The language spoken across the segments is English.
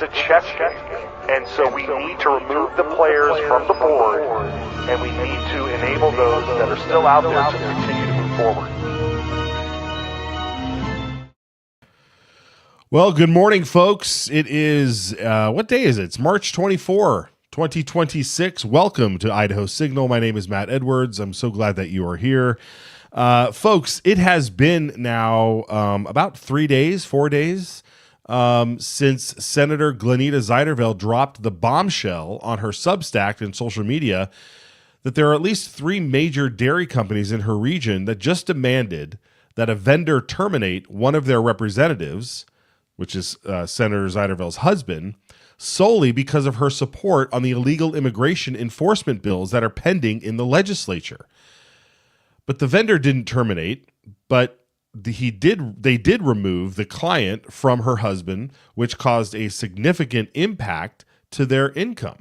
a chess game. And so we need to remove the players from the board, and we need to enable those that are still out there to continue to move forward. Well, good morning, folks. It is, what day is it? It's March 24, 2026. Welcome to Idaho Signal. My name is Matt Edwards. I'm so glad that you are here. Folks, it has been now about 4 days, since Senator Glenita Ziderville dropped the bombshell on her Substack and social media that there are at least 3 major dairy companies in her region that just demanded that a vendor terminate one of their representatives, which is Senator Ziderville's husband, solely because of her support on the illegal immigration enforcement bills that are pending in the legislature. But the vendor didn't terminate, but they did remove the client from her husband, which caused a significant impact to their income.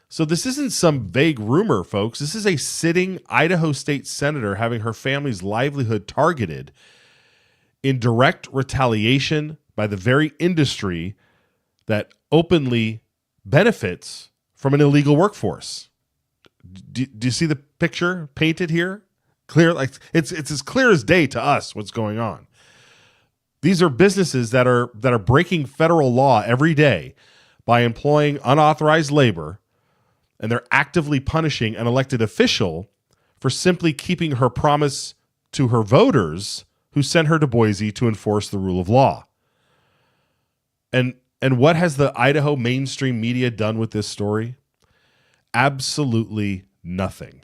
So this isn't some vague rumor, folks. This is a sitting Idaho state senator having her family's livelihood targeted in direct retaliation by the very industry that openly benefits from an illegal workforce. Do you see the picture painted here? Clear, like it's as clear as day to us what's going on. These are businesses that are breaking federal law every day by employing unauthorized labor, and they're actively punishing an elected official for simply keeping her promise to her voters who sent her to Boise to enforce the rule of law. And what has the Idaho mainstream media done with this story? Absolutely nothing.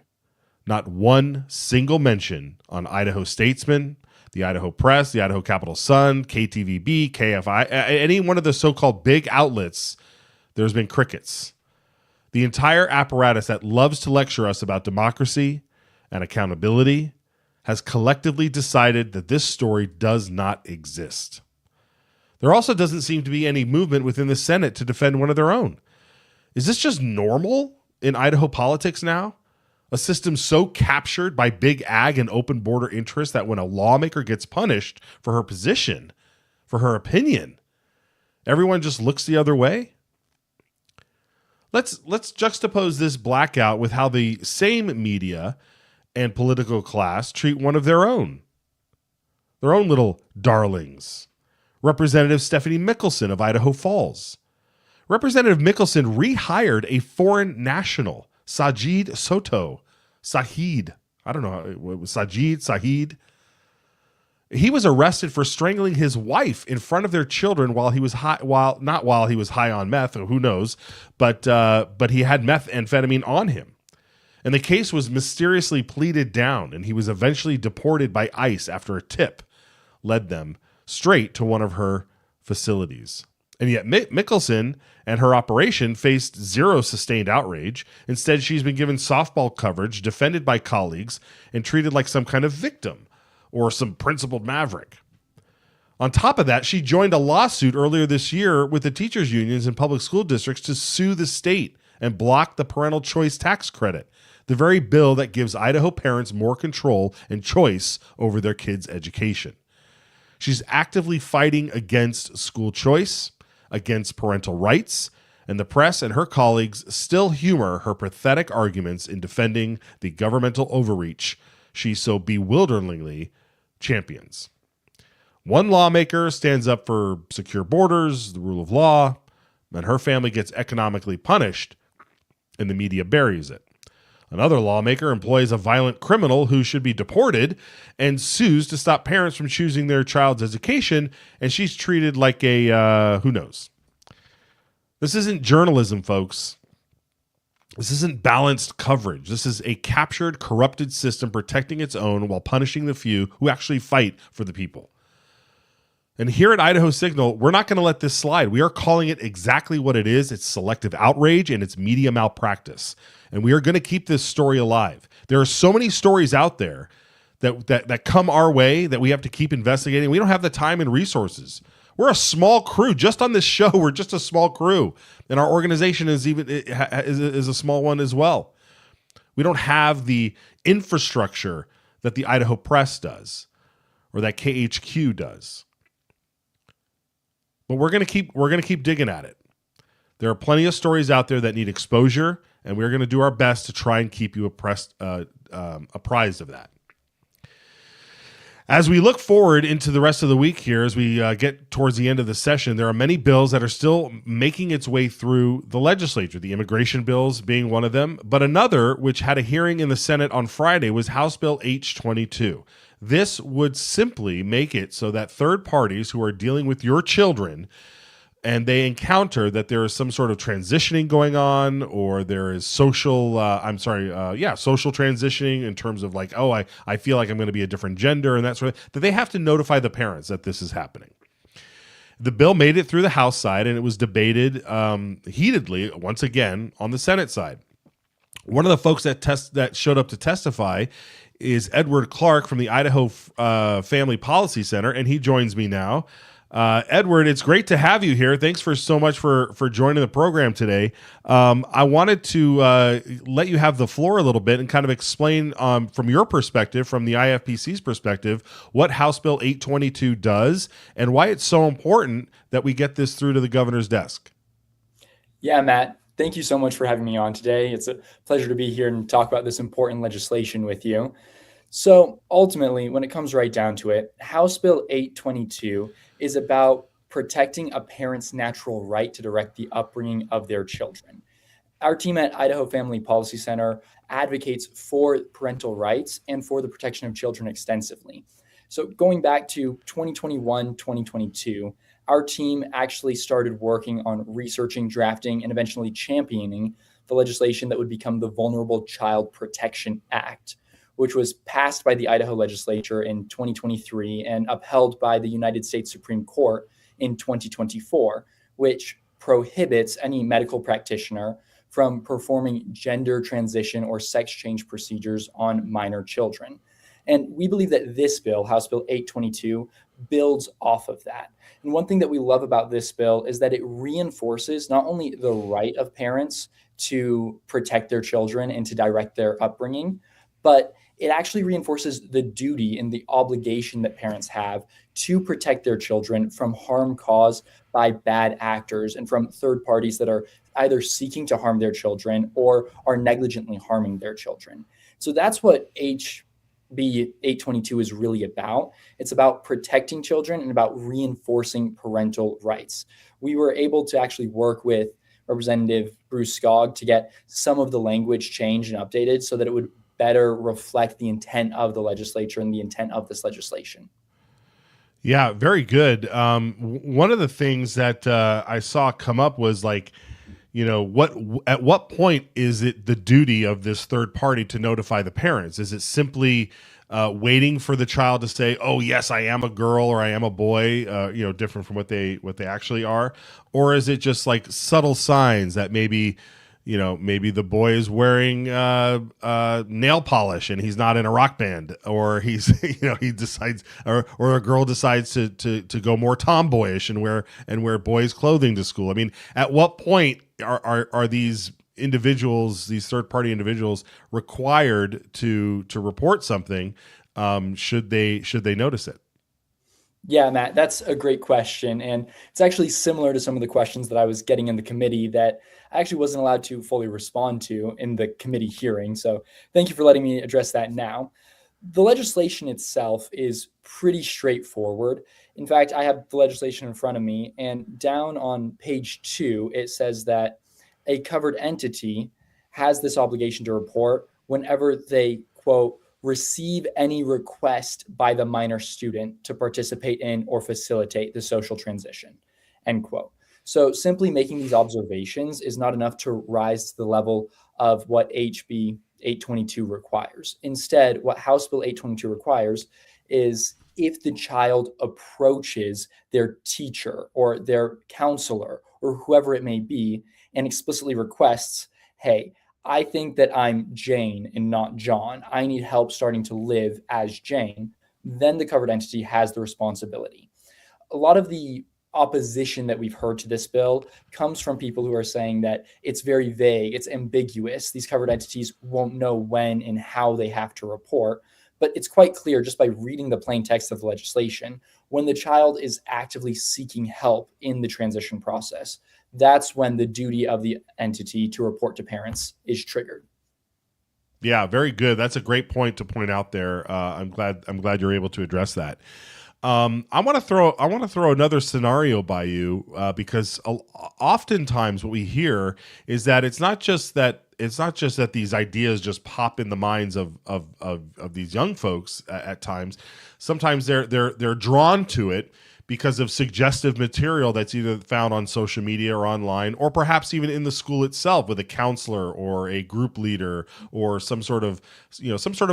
Not one single mention on Idaho Statesman, the Idaho Press, the Idaho Capital Sun, KTVB, KFI, any one of the so-called big outlets. There's been crickets. The entire apparatus that loves to lecture us about democracy and accountability has collectively decided that this story does not exist. There also doesn't seem to be any movement within the Senate to defend one of their own. Is this just normal in Idaho politics now? A system so captured by big ag and open border interests that when a lawmaker gets punished for her position, for her opinion, everyone just looks the other way? Let's juxtapose this blackout with how the same media and political class treat one of their own little darlings. Representative Stephanie Mickelson of Idaho Falls. Representative Mickelson rehired a foreign national, Sajid Soto. Sahid. I don't know. It was Sahid. He was arrested for strangling his wife in front of their children while he was high, not while he was high on meth, or who knows, but he had methamphetamine on him. And the case was mysteriously pleaded down, and he was eventually deported by ICE after a tip led them straight to one of her facilities. And yet Mickelson and her operation faced zero sustained outrage. Instead, she's been given softball coverage, defended by colleagues, and treated like some kind of victim or some principled maverick. On top of that, she joined a lawsuit earlier this year with the teachers' unions and public school districts to sue the state and block the parental choice tax credit, the very bill that gives Idaho parents more control and choice over their kids' education. She's actively fighting against school choice, against parental rights, and the press and her colleagues still humor her pathetic arguments in defending the governmental overreach she so bewilderingly champions. One lawmaker stands up for secure borders, the rule of law, and her family gets economically punished, and the media buries it. Another lawmaker employs a violent criminal who should be deported and sues to stop parents from choosing their child's education, and she's treated like a, who knows. This isn't journalism, folks. This isn't balanced coverage. This is a captured, corrupted system protecting its own while punishing the few who actually fight for the people. And here at Idaho Signal, we're not going to let this slide. We are calling it exactly what it is. It's selective outrage and it's media malpractice. And we are going to keep this story alive. There are so many stories out there that come our way that we have to keep investigating. We don't have the time and resources. We're a small crew. Just on this show, we're just a small crew. And our organization is a small one as well. We don't have the infrastructure that the Idaho Press does or that KHQ does. But we're gonna keep digging at it. There are plenty of stories out there that need exposure, and we're going to do our best to try and keep you apprised of that. As we look forward into the rest of the week here, as we get towards the end of the session, there are many bills that are still making its way through the legislature, the immigration bills being one of them. But another, which had a hearing in the Senate on Friday, was House Bill H-22. This would simply make it so that third parties who are dealing with your children and they encounter that there is some sort of transitioning going on, or there is social transitioning in terms of like, oh, I feel like I'm going to be a different gender and that sort of, that they have to notify the parents that this is happening. The bill made it through the House side, and it was debated heatedly once again on the Senate side. One of the folks that showed up to testify is Edward Clark from the Idaho Family Policy Center, and he joins me now. Edward, it's great to have you here. Thanks so much for joining the program today. I wanted to let you have the floor a little bit and kind of explain from your perspective, from the IFPC's perspective, what House Bill 822 does and why it's so important that we get this through to the governor's desk. Yeah, Matt, thank you so much for having me on today. It's a pleasure to be here and talk about this important legislation with you. So ultimately, when it comes right down to it, House Bill 822 is about protecting a parent's natural right to direct the upbringing of their children. Our team at Idaho Family Policy Center advocates for parental rights and for the protection of children extensively. So going back to 2021, 2022, our team actually started working on researching, drafting, and eventually championing the legislation that would become the Vulnerable Child Protection Act, which was passed by the Idaho legislature in 2023 and upheld by the United States Supreme Court in 2024, which prohibits any medical practitioner from performing gender transition or sex change procedures on minor children. And we believe that this bill, House Bill 822, builds off of that. And one thing that we love about this bill is that it reinforces not only the right of parents to protect their children and to direct their upbringing, but it actually reinforces the duty and the obligation that parents have to protect their children from harm caused by bad actors and from third parties that are either seeking to harm their children or are negligently harming their children. So that's what HB 822 is really about. It's about protecting children and about reinforcing parental rights. We were able to actually work with Representative Bruce Skog to get some of the language changed and updated so that it would better reflect the intent of the legislature and the intent of this legislation. Yeah, very good. One of the things that I saw come up was like, at what point is it the duty of this third party to notify the parents? Is it simply waiting for the child to say, "Oh, yes, I am a girl" or "I am a boy," different from what they actually are, or is it just like subtle signs that maybe the boy is wearing nail polish and he's not in a rock band, or he's, he decides, or a girl decides to go more tomboyish and wear boys' clothing to school. I mean, at what point are these individuals, these third party individuals, required to report something? Should they notice it? Yeah, Matt, that's a great question. And it's actually similar to some of the questions that I was getting in the committee that I actually wasn't allowed to fully respond to in the committee hearing. So thank you for letting me address that now. The legislation itself is pretty straightforward. In fact, I have the legislation in front of me, and down on page 2, it says that a covered entity has this obligation to report whenever they, quote, receive any request by the minor student to participate in or facilitate the social transition, end quote. So simply making these observations is not enough to rise to the level of what HB 822 requires. Instead, what House Bill 822 requires is if the child approaches their teacher or their counselor or whoever it may be and explicitly requests, "Hey, I think that I'm Jane and not John. I need help starting to live as Jane," then the covered entity has the responsibility. A lot of the opposition that we've heard to this bill comes from people who are saying that it's very vague, it's ambiguous. These covered entities won't know when and how they have to report. But it's quite clear just by reading the plain text of the legislation, when the child is actively seeking help in the transition process, that's when the duty of the entity to report to parents is triggered. Yeah, very good. That's a great point to point out there. I'm glad you're able to address that. I want to throw another scenario by you because oftentimes what we hear is that it's not just that these ideas just pop in the minds of these young folks at times. Sometimes they're drawn to it because of suggestive material that's either found on social media or online, or perhaps even in the school itself with a counselor or a group leader or some sort of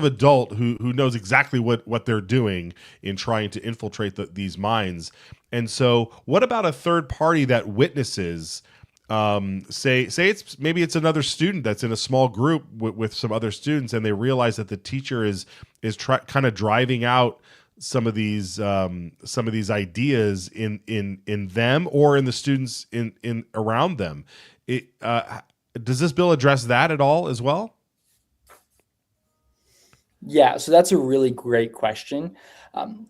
adult who knows exactly what they're doing in trying to infiltrate these minds. And so what about a third party that witnesses, say it's another student that's in a small group with some other students, and they realize that the teacher is kind of driving out some of these ideas in them or in the students in around them. Does this bill address that at all as well? Yeah, so that's a really great question.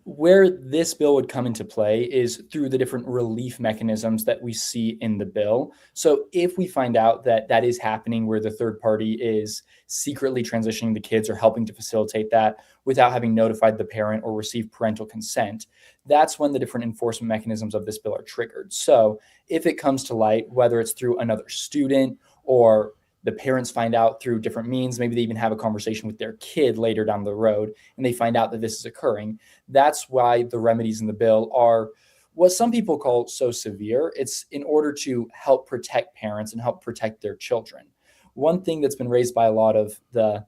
Where this bill would come into play is through the different relief mechanisms that we see in the bill. So if we find out that that is happening, where the third party is secretly transitioning the kids or helping to facilitate that without having notified the parent or received parental consent, that's when the different enforcement mechanisms of this bill are triggered. So if it comes to light, whether it's through another student or the parents find out through different means, maybe they even have a conversation with their kid later down the road and they find out that this is occurring, that's why the remedies in the bill are what some people call so severe. It's in order to help protect parents and help protect their children. One thing that's been raised by a lot of the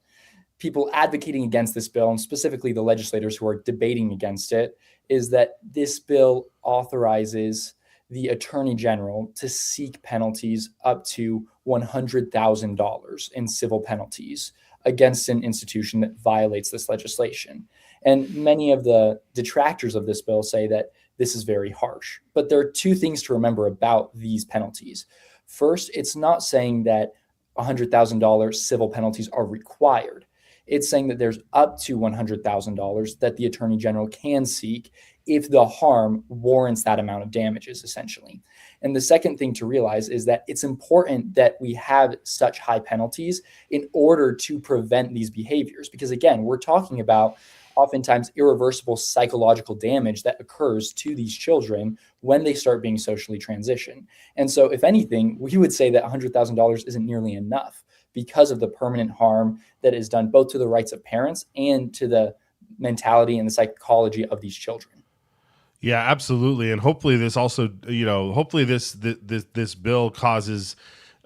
people advocating against this bill, and specifically the legislators who are debating against it, is that this bill authorizes the attorney general to seek penalties up to $100,000 in civil penalties against an institution that violates this legislation. And many of the detractors of this bill say that this is very harsh. But there are two things to remember about these penalties. First, it's not saying that $100,000 civil penalties are required. It's saying that there's up to $100,000 that the attorney general can seek if the harm warrants that amount of damages, essentially. And the second thing to realize is that it's important that we have such high penalties in order to prevent these behaviors. Because again, we're talking about oftentimes irreversible psychological damage that occurs to these children when they start being socially transitioned. And so if anything, we would say that $100,000 isn't nearly enough because of the permanent harm that is done both to the rights of parents and to the mentality and the psychology of these children. Yeah, absolutely. And hopefully this also, hopefully this bill causes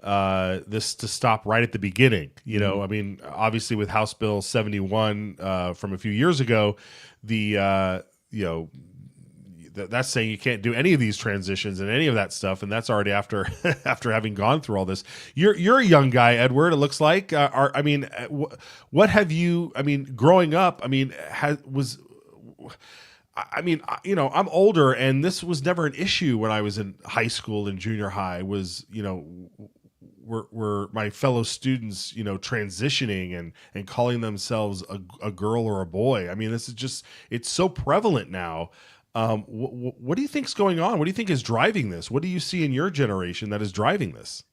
this to stop right at the beginning. I mean, obviously with House Bill 71 from a few years ago, that's saying you can't do any of these transitions and any of that stuff, and that's already after having gone through all this. You're a young guy, Edward. It looks like. What have you? I mean, growing up. I mean, I'm older, and this was never an issue when I was in high school and junior high. Were my fellow students, transitioning and calling themselves a girl or a boy? I mean, this is just, it's so prevalent now. What do you think's going on? What do you think is driving this? What do you see in your generation that is driving this?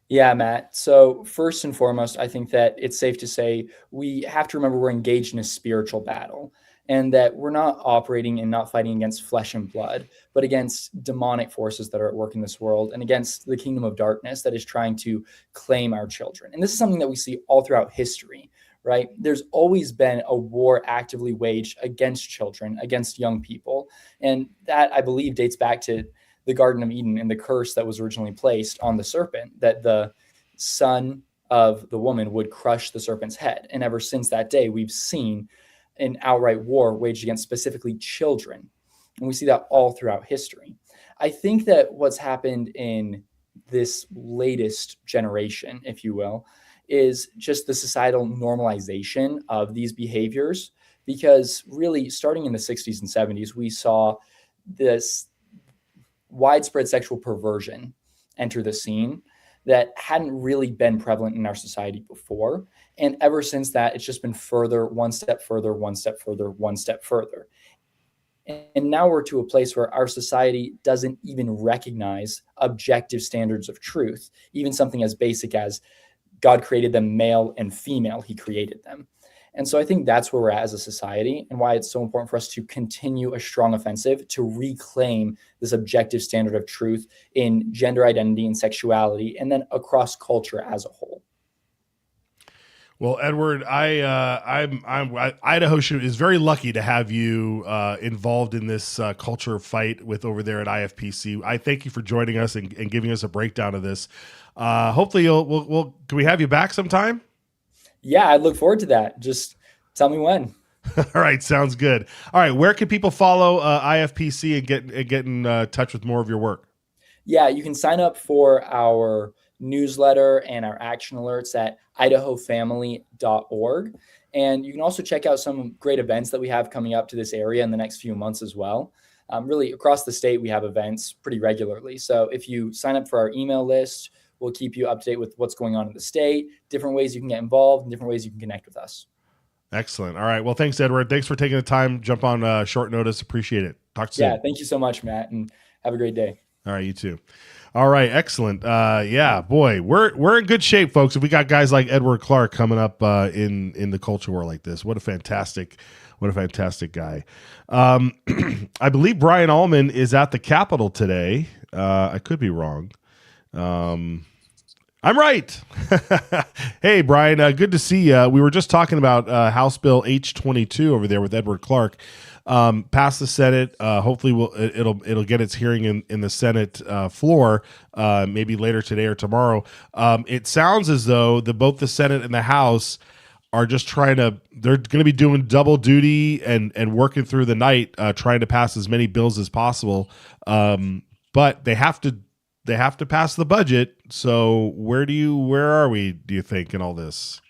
Yeah, Matt. So first and foremost, I think that it's safe to say we have to remember we're engaged in a spiritual battle, and that we're not operating and not fighting against flesh and blood, but against demonic forces that are at work in this world and against the kingdom of darkness that is trying to claim our children. And this is something that we see all throughout history, right? There's always been a war actively waged against children, against young people. And that, I believe, dates back to the Garden of Eden and the curse that was originally placed on the serpent, that the son of the woman would crush the serpent's head. And ever since that day, we've seen an outright war waged against specifically children. And we see that all throughout history. I think that what's happened in this latest generation, if you will, is just the societal normalization of these behaviors. Because really, starting in the 60s and 70s, we saw this widespread sexual perversion enter the scene that hadn't really been prevalent in our society before. And ever since that, it's just been further, one step further, one step further, one step further. And now we're to a place where our society doesn't even recognize objective standards of truth, even something as basic as God created them male and female, he created them. And so I think that's where we're at as a society, and why it's so important for us to continue a strong offensive to reclaim this objective standard of truth in gender identity and sexuality, and then across culture as a whole. Well, Edward, Idaho is very lucky to have you involved in this culture fight with over there at IFPC. I thank you for joining us and giving us a breakdown of this. Hopefully, can we have you back sometime? Yeah, I look forward to that. Just tell me when. All right, sounds good. All right, where can people follow IFPC and get in touch with more of your work? Yeah, you can sign up for our newsletter and our action alerts at idahofamily.org. And you can also check out some great events that we have coming up to this area in the next few months as well. Really, across the state, we have events pretty regularly. So if you sign up for our email list, we'll keep you up to date with what's going on in the state, different ways you can get involved, and different ways you can connect with us. Excellent. All right. Well, thanks, Edward. Thanks for taking the time. Jump on short notice. Appreciate it. Talk to you soon. Yeah, thank you so much, Matt, and have a great day. All right, you too. All right, excellent. Yeah, boy, we're in good shape, folks. If we got guys like Edward Clark coming up in the culture war like this, what a fantastic guy. I believe Brian Allman is at the Capitol today. I could be wrong. I'm right. Hey, Brian, good to see you. We were just talking about House Bill H-22 over there with Edward Clark. Passed the Senate. Hopefully, it'll get its hearing in the Senate floor, maybe later today or tomorrow. It sounds as though both the Senate and the House are just they're going to be doing double duty and working through the night, trying to pass as many bills as possible. But they have to pass the budget. So where are we, do you think, in all this?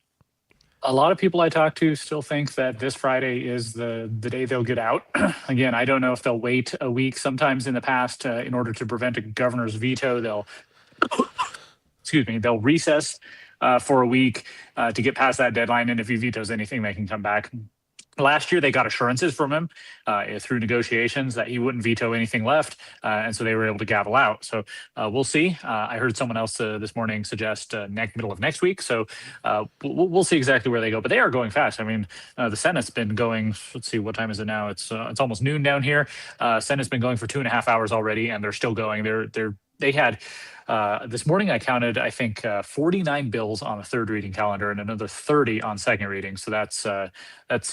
A lot of people I talk to still think that this Friday is the day they'll get out. Again, I don't know if they'll wait a week. Sometimes in the past, in order to prevent a governor's veto, they'll recess for a week to get past that deadline. And if he vetoes anything, they can come back. Last year, they got assurances from him through negotiations that he wouldn't veto anything left, and so they were able to gavel out. So we'll see. I heard someone else this morning suggest middle of next week. So we'll see exactly where they go. But they are going fast. I mean, the Senate's been going. Let's see, what time is it now? It's almost noon down here. Senate's been going for 2.5 hours already, and they're still going. They had. This morning I counted, I think, 49 bills on the third reading calendar and another 30 on second reading. So that's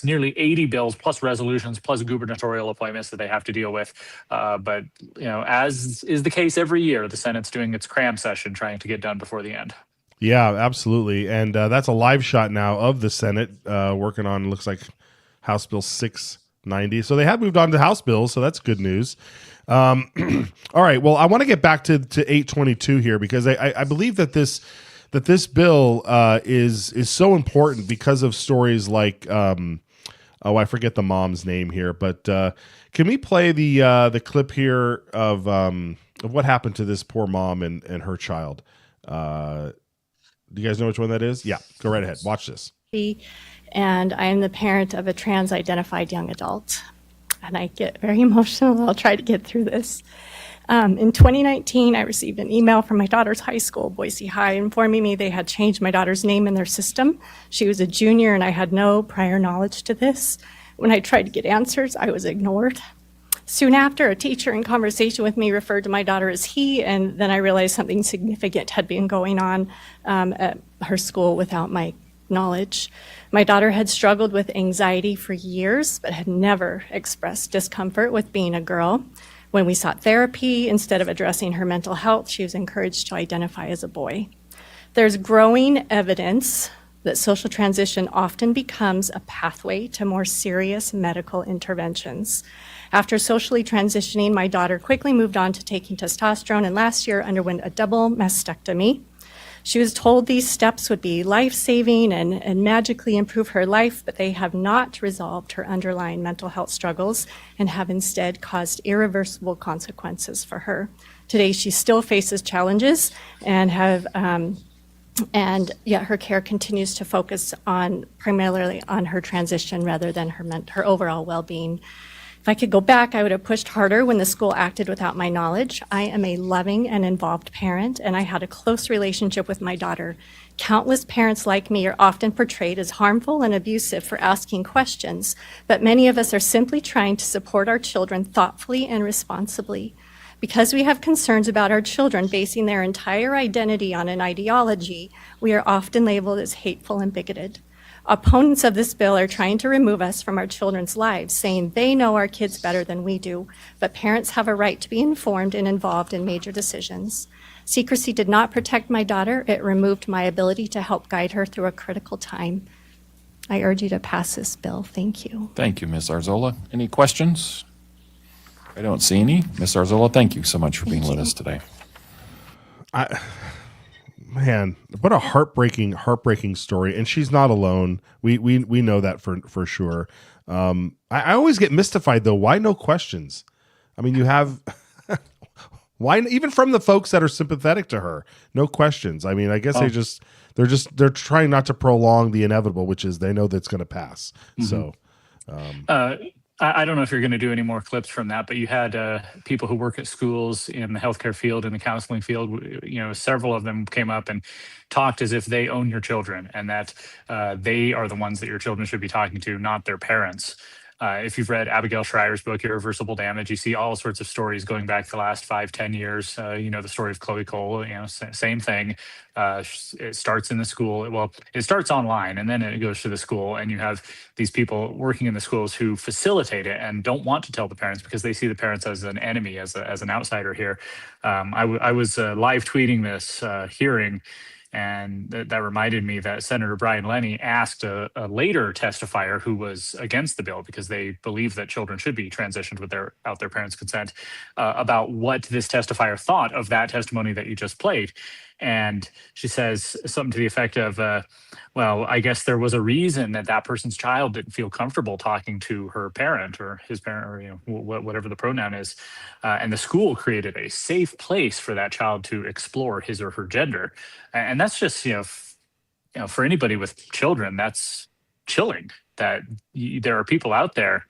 nearly 80 bills plus resolutions plus gubernatorial appointments that they have to deal with. But as is the case every year, the Senate's doing its cram session, trying to get done before the end. Yeah, absolutely. And that's a live shot now of the Senate working on, looks like, House Bill 690. So they have moved on to House bills, so that's good news. All right. Well, I want to get back to 822 here because I believe that this bill is so important because of stories like I forget the mom's name here, but can we play the clip here of what happened to this poor mom and her child? Do you guys know which one that is? Yeah, go right ahead. Watch this. And I am the parent of a trans-identified young adult. And I get very emotional. I'll try to get through this. In 2019, I received an email from my daughter's high school, Boise High, informing me they had changed my daughter's name in their system. She was a junior, and I had no prior knowledge to this. When I tried to get answers, I was ignored. Soon after, a teacher in conversation with me referred to my daughter as he, and then I realized something significant had been going on at her school without my knowledge. My daughter had struggled with anxiety for years, but had never expressed discomfort with being a girl. When we sought therapy, instead of addressing her mental health, she was encouraged to identify as a boy. There's growing evidence that social transition often becomes a pathway to more serious medical interventions. After socially transitioning, my daughter quickly moved on to taking testosterone and last year underwent a double mastectomy. She was told these steps would be life-saving and magically improve her life, but they have not resolved her underlying mental health struggles and have instead caused irreversible consequences for her. Today, she still faces challenges and yet her care continues to focus primarily on her transition rather than her overall well-being. If I could go back, I would have pushed harder when the school acted without my knowledge. I am a loving and involved parent, and I had a close relationship with my daughter. Countless parents like me are often portrayed as harmful and abusive for asking questions, but many of us are simply trying to support our children thoughtfully and responsibly. Because we have concerns about our children basing their entire identity on an ideology, we are often labeled as hateful and bigoted. Opponents of this bill are trying to remove us from our children's lives, saying they know our kids better than we do, but parents have a right to be informed and involved in major decisions. Secrecy did not protect my daughter. It removed my ability to help guide her through a critical time. I urge you to pass this bill. Thank you. Thank you, Ms. Arzola. Any questions? I don't see any. Ms. Arzola, thank you so much for being with us today. Man, what a heartbreaking story. And she's not alone. We know that for sure. I always get mystified though. Why no questions? I mean, you have why even from the folks that are sympathetic to her, no questions. I mean, I guess they're trying not to prolong the inevitable, which is they know that's going to pass. So. I don't know if you're going to do any more clips from that, but you had people who work at schools in the healthcare field, in the counseling field. Several of them came up and talked as if they own your children and that they are the ones that your children should be talking to, not their parents. If you've read Abigail Schreier's book, Irreversible Damage, you see all sorts of stories going back the last 5-10 years. The story of Chloe Cole, same thing. It starts in the school. Well, it starts online and then it goes to the school, and you have these people working in the schools who facilitate it and don't want to tell the parents because they see the parents as an enemy, as an outsider here. I was live tweeting this hearing, and that reminded me that Senator Brian Lenny asked a later testifier who was against the bill because they believe that children should be transitioned without their parents' consent about what this testifier thought of that testimony that you just played. And she says something to the effect of, well, I guess there was a reason that person's child didn't feel comfortable talking to her parent or his parent or whatever the pronoun is. And the school created a safe place for that child to explore his or her gender. And that's just, for anybody with children, that's chilling that there are people out there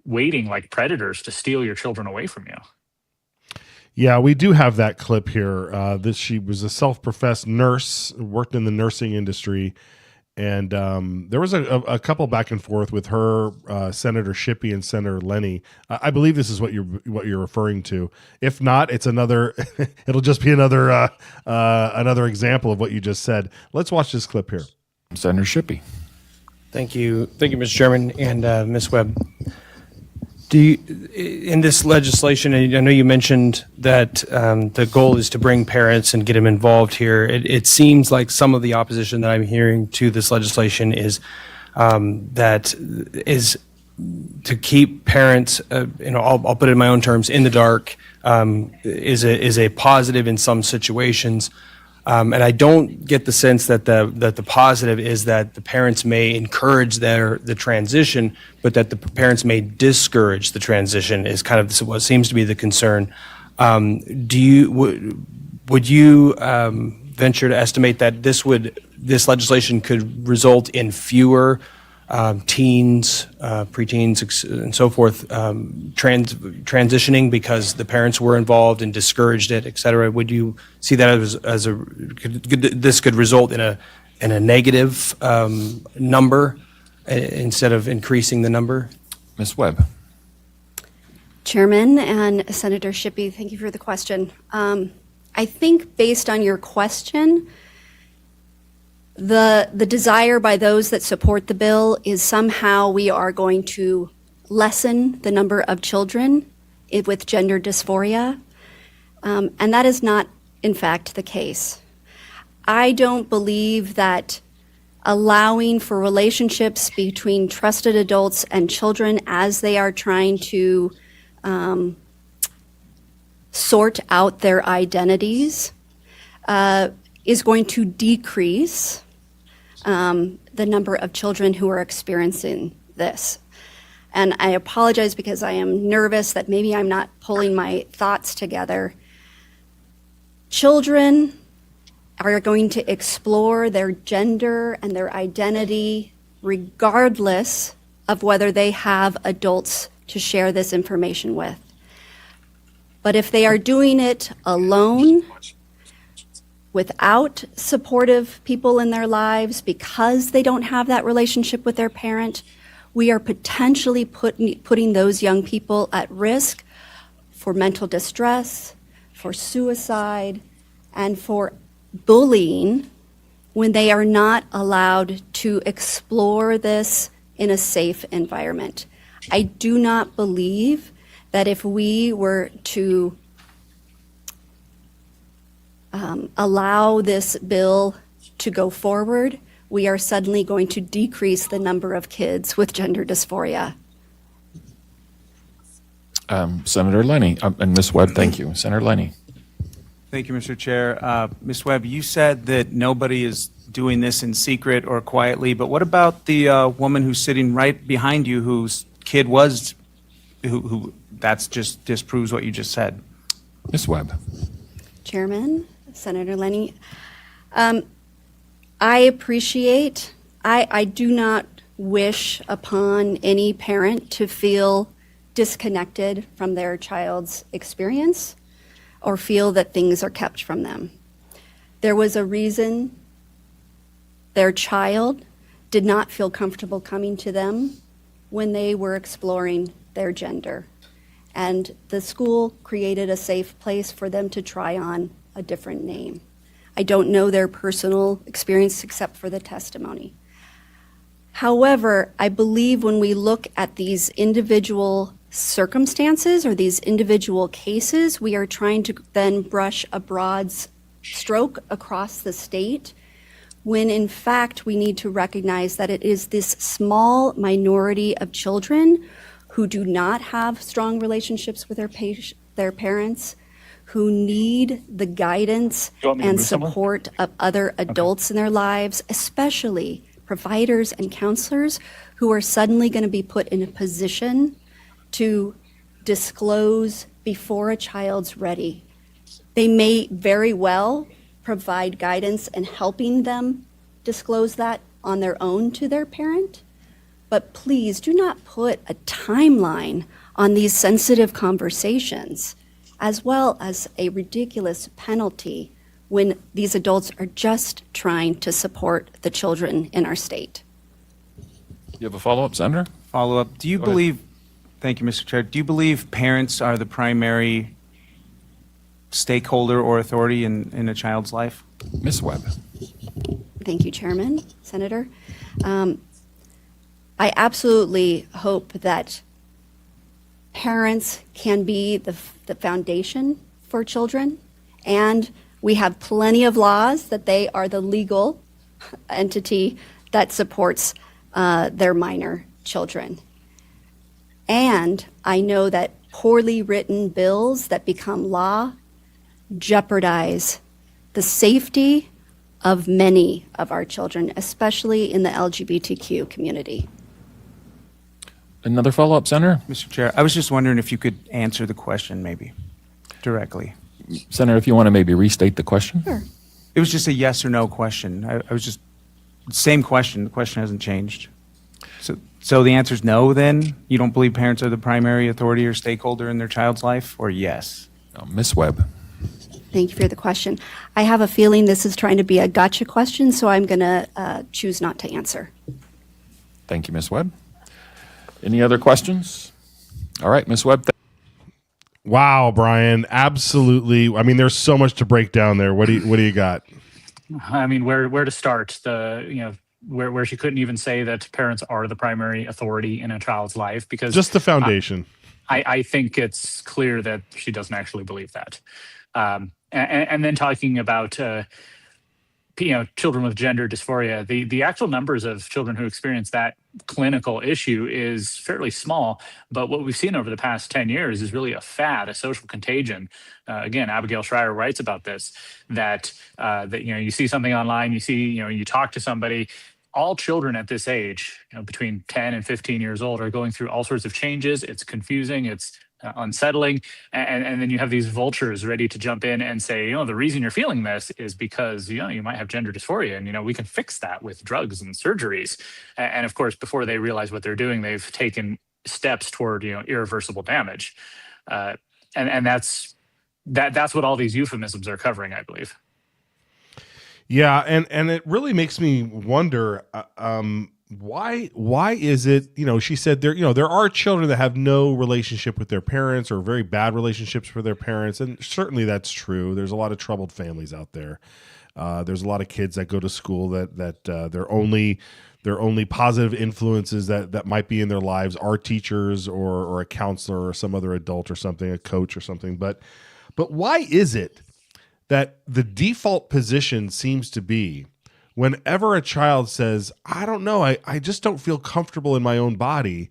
waiting like predators to steal your children away from you. Yeah, we do have that clip here. She was a self-professed nurse, worked in the nursing industry, and there was a couple back and forth with her, Senator Shippey and Senator Lenny. I believe this is what you're referring to. If not, it's another. It'll just be another example of what you just said. Let's watch this clip here. Senator Shippey. Thank you, Mr. Chairman and Ms. Webb. In this legislation, and I know you mentioned that the goal is to bring parents and get them involved here. It seems like some of the opposition that I'm hearing to this legislation is to keep parents, I'll put it in my own terms, in the dark, is a positive in some situations. And I don't get the sense that the positive is that the parents may encourage the transition, but that the parents may discourage the transition is kind of what seems to be the concern. Would you venture to estimate that this legislation could result in fewer teens, preteens, and so forth transitioning because the parents were involved and discouraged it, et cetera? Would you see that this could result in a negative number instead of increasing the number? Ms. Webb. Chairman and Senator Shippey, thank you for the question. I think based on your question, the desire by those that support the bill is somehow we are going to lessen the number of children with gender dysphoria, and that is not, in fact, the case. I don't believe that allowing for relationships between trusted adults and children as they are trying to sort out their identities is going to decrease the number of children who are experiencing this. And I apologize because I am nervous that maybe I'm not pulling my thoughts together. Children are going to explore their gender and their identity regardless of whether they have adults to share this information with. But if they are doing it alone, without supportive people in their lives, because they don't have that relationship with their parent, we are potentially putting those young people at risk for mental distress, for suicide, and for bullying when they are not allowed to explore this in a safe environment. I do not believe that if we were to allow this bill to go forward, we are suddenly going to decrease the number of kids with gender dysphoria. Senator Lenny, and Ms. Webb, thank you. Senator Lenny. Thank you, Mr. Chair. Ms. Webb, you said that nobody is doing this in secret or quietly, but what about the woman who's sitting right behind you whose kid was, who that's just disproves what you just said? Ms. Webb. Chairman, Senator Lenny, I appreciate, I do not wish upon any parent to feel disconnected from their child's experience or feel that things are kept from them. There was a reason their child did not feel comfortable coming to them when they were exploring their gender. And the school created a safe place for them to try on a different name. I don't know their personal experience except for the testimony. However, I believe when we look at these individual circumstances or these individual cases, we are trying to then brush a broad stroke across the state, when in fact we need to recognize that it is this small minority of children who do not have strong relationships with their parents, who need the guidance and support of other adults in their lives, especially providers and counselors who are suddenly going to be put in a position to disclose before a child's ready. They may very well provide guidance and helping them disclose that on their own to their parent, but please do not put a timeline on these sensitive conversations, as well as a ridiculous penalty when these adults are just trying to support the children in our state. You have a follow-up, Senator? Follow-up. Do you believe, thank you, Mr. Chair, do you believe parents are the primary stakeholder or authority in a child's life? Ms. Webb. Thank you, Chairman, Senator. I absolutely hope that parents can be the foundation for children, and we have plenty of laws that they are the legal entity that supports their minor children. And I know that poorly written bills that become law jeopardize the safety of many of our children, especially in the LGBTQ community. Another follow-up, Senator? Mr. Chair, I was just wondering if you could answer the question maybe directly. Senator, if you want to maybe restate the question? Sure. It was just a yes or no question. I was just, same question. The question hasn't changed. So the answer is no then? You don't believe parents are the primary authority or stakeholder in their child's life, or yes? Ms. Webb. Thank you for the question. I have a feeling this is trying to be a gotcha question, so I'm going to choose not to answer. Thank you, Ms. Webb. Any other questions? All right, Ms. Webb. Wow, Brian, absolutely. I mean, there's so much to break down there. What do you got? I mean, where to start? Where she couldn't even say that parents are the primary authority in a child's life, because just the foundation. I think it's clear that she doesn't actually believe that. And then talking about children with gender dysphoria, the actual numbers of children who experience that clinical issue is fairly small. But what we've seen over the past 10 years is really a fad, a social contagion. Again, Abigail Schreier writes about this, that you see something online, you talk to somebody. All children at this age, between 10 and 15 years old, are going through all sorts of changes. It's confusing. It's unsettling. And then you have these vultures ready to jump in and say, the reason you're feeling this is because, you might have gender dysphoria, and, we can fix that with drugs and surgeries. And of course, before they realize what they're doing, they've taken steps toward irreversible damage, and that's what all these euphemisms are covering, I believe. Yeah, and it really makes me wonder why is it, she said there are children that have no relationship with their parents or very bad relationships with their parents, and certainly that's true. There's a lot of troubled families out there. There's a lot of kids that go to school that their only positive influences that might be in their lives are teachers or a counselor or some other adult or something, a coach or something. But why is it that the default position seems to be whenever a child says, I don't know, I just don't feel comfortable in my own body,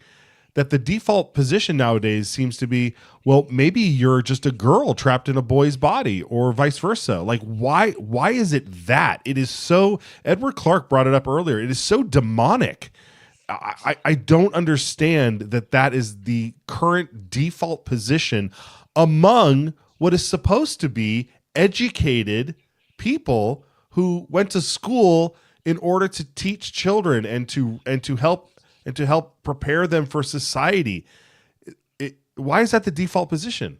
that the default position nowadays seems to be, well, maybe you're just a girl trapped in a boy's body or vice versa. Like, why is it that? It is so, Edward Clark brought it up earlier, it is so demonic. I don't understand that is the current default position among what is supposed to be educated people who went to school in order to teach children and to help prepare them for society. Why is that the default position?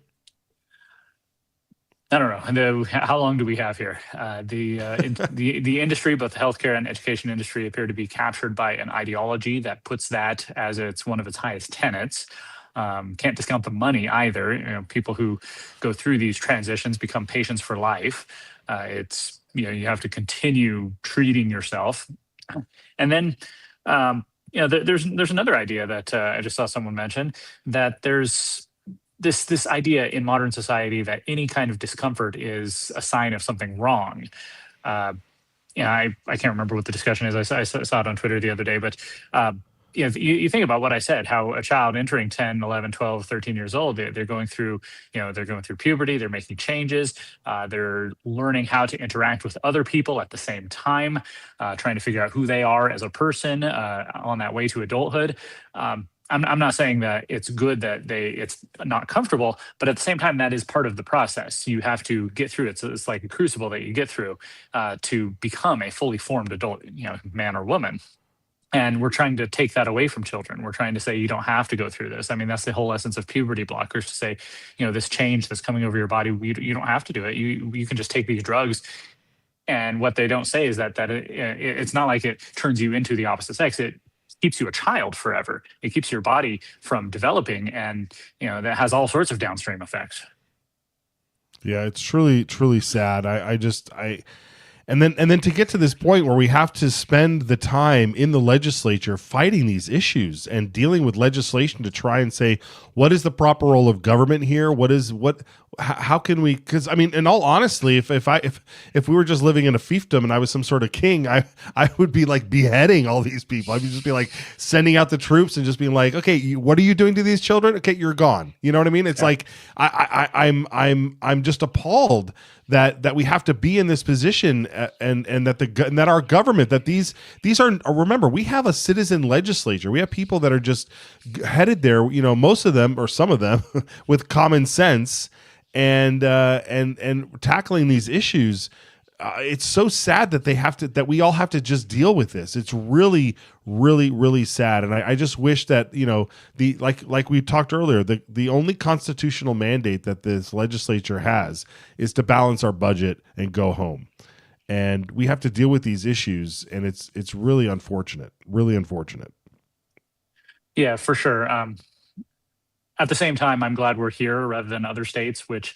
I don't know. How long do we have here? The industry, both the healthcare and education industry, appear to be captured by an ideology that puts that as one of its highest tenets. Can't discount the money either. People who go through these transitions become patients for life. It's you have to continue treating yourself, and then there's another idea that I just saw someone mention, that there's this idea in modern society that any kind of discomfort is a sign of something wrong. I can't remember what the discussion is. I saw it on Twitter the other day, but you think about what I said, how a child entering 10, 11, 12, 13 years old, they're going through, they're going through puberty, they're making changes, they're learning how to interact with other people at the same time, trying to figure out who they are as a person on that way to adulthood. I'm not saying that it's good that it's not comfortable, but at the same time, that is part of the process. You have to get through it. So it's like a crucible that you get through to become a fully formed adult, man or woman. And we're trying to take that away from children. We're trying to say, you don't have to go through this. I mean, that's the whole essence of puberty blockers, to say, this change that's coming over your body, you don't have to do it. You can just take these drugs. And what they don't say is that it's not like it turns you into the opposite sex. It keeps you a child forever. It keeps your body from developing, and that has all sorts of downstream effects. Yeah, it's truly, truly sad. And then to get to this point where we have to spend the time in the legislature fighting these issues and dealing with legislation to try and say, what is the proper role of government here? How can we? Because I mean, in all honesty, if we were just living in a fiefdom and I was some sort of king, I would be like beheading all these people. I would just be like sending out the troops and just being like, okay, what are you doing to these children? Okay, you're gone. You know what I mean? It's like I'm just appalled that we have to be in this position, and that our government, that these are, remember, we have a citizen legislature. We have people that are just headed there, most of them or some of them with common sense and tackling these issues. It's so sad that we all have to just deal with this. It's really, really, really sad. And I just wish that, like we talked earlier, the only constitutional mandate that this legislature has is to balance our budget and go home. And we have to deal with these issues, and it's really unfortunate, really unfortunate. Yeah, for sure. At the same time, I'm glad we're here rather than other states, which,